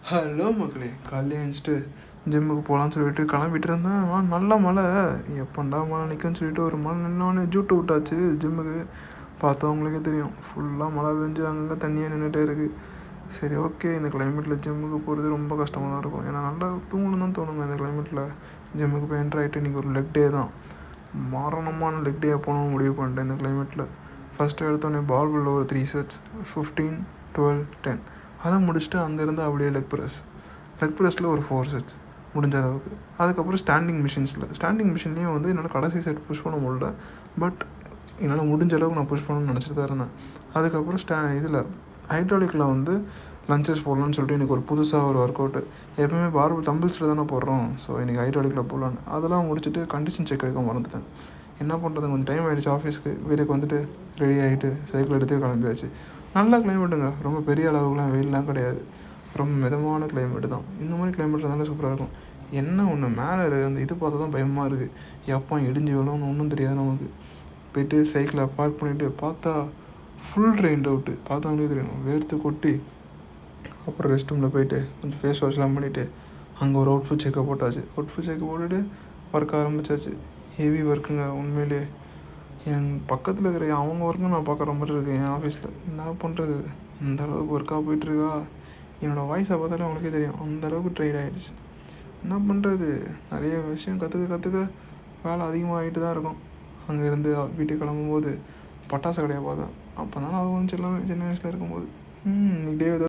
Hello மக்களே, காலையில் எழுந்துச்சிட்டு ஜிம்முக்கு போகலான்னு சொல்லிட்டு கிளம்பிட்டு இருந்தேன். நல்ல மழை. எப்போண்டா மழை நிற்கும்னு சொல்லிட்டு ஒரு மழை நின்னோடனே ஜூட்டு விட்டாச்சு ஜிம்முக்கு. பார்த்தவங்களுக்கே தெரியும், ஃபுல்லாக மழை பெஞ்சு அங்கங்கே தண்ணியாக நின்றுட்டே இருக்குது. சரி, ஓகே, இந்த கிளைமேட்டில் ஜிம்முக்கு போகிறது ரொம்ப கஷ்டமாக தான் இருக்கும். ஏன்னா நல்லா தூங்கணும் தான் தோணுங்க இந்த கிளைமேட்டில். ஜிம்முக்கு போய் என்ட்ரு ஆகிட்டு இன்றைக்கி ஒரு லெக் டே தான், மாரணமான லெக் டே போகணும்னு முடிவு பண்ணிட்டேன் இந்த கிளைமேட்டில். ஃபஸ்ட்டு எடுத்தோடனே பார்பிளில் ஒரு 3 sets 15, 12, 10 அதை முடிச்சுட்டு அங்கேருந்து அப்படியே லெக் ப்ரெஸ்ஸில் ஒரு 4 sets முடிஞ்ச அளவுக்கு. அதுக்கப்புறம் ஸ்டாண்டிங் மிஷின்லேயும் வந்து என்னால் கடைசி செட் புஷ் பண்ண முடியல. பட் என்னால் முடிஞ்ச அளவுக்கு நான் புஷ் பண்ணணும்னு நினச்சிட்டு தான் இருந்தேன். அதுக்கப்புறம் இதில் ஹைட்ராலிக்கில் வந்து லஞ்சஸ் போடலான்னு சொல்லிட்டு எனக்கு ஒரு புதுசாக ஒரு ஒர்க் அவுட்டு. எப்பவுமே பார்பிள் தம்பிள்ஸில் தானே போடுறோம். ஸோ இன்றைக்கி ஹைட்ராலிக்கில் போடலான்னு அதெல்லாம் முடிச்சுட்டு கண்டிஷன் செக் எடுக்க மறந்துட்டேன். என்ன பண்ணுறது, கொஞ்சம் டைம் ஆகிடுச்சு. ஆஃபீஸ்க்கு வீட்டுக்கு வந்துட்டு ரெடி ஆகிட்டு சைக்கிள் எடுத்து கிளம்பியாச்சு. நல்ல கிளைமேட்டுங்க, ரொம்ப பெரிய அளவுக்குலாம் வெயிலெலாம் கிடையாது, ரொம்ப மிதமான கிளைமேட்டு தான். இந்த மாதிரி கிளைமேட் இருந்தாலும் சூப்பராக இருக்கும். என்ன ஒன்று, மேலே அந்த இது பார்த்தா தான் பயமாக இருக்குது. எப்போ இடிஞ்சு விழும்னு ஒன்றும் தெரியாது நமக்கு. போய்ட்டு சைக்கிளை பார்க் பண்ணிவிட்டு பார்த்தா ஃபுல் ரெயின் அவுட்டு. பார்த்தவங்களே தெரியும், வேர்த்து கொட்டி. அப்புறம் ரெஸ்ட் ரூமில் போய்ட்டு கொஞ்சம் ஃபேஸ் வாஷ்லாம் பண்ணிவிட்டு அங்கே ஒரு அவுட்ஃபிட் செக்கை போட்டுட்டு ஒர்க் ஆரம்பித்தாச்சு. ஹெவி ஒர்க்குங்க உண்மையிலே. என் பக்கத்தில் இருக்கிற அவங்க ஒர்க்கும் நான் பார்க்குற மாதிரி இருக்குது என் ஆஃபீஸில். என்ன பண்ணுறது, அந்த அளவுக்கு ஒர்க்காக போயிட்டுருக்கா. என்னோடய வாய்ஸை பார்த்தாலே அவங்களுக்கே தெரியும், அந்தளவுக்கு ட்ரைட் ஆகிடுச்சு. என்ன பண்ணுறது, நிறைய விஷயம் கற்றுக்க வேலை அதிகமாகிட்டு தான் இருக்கும். அங்கேருந்து வீட்டுக்கு கிளம்பும்போது பட்டாசு கடையை பார்த்தேன். அப்போ தான் நான் கொஞ்சம் எல்லாமே சின்ன வயசில் இருக்கும்போது இப்படியே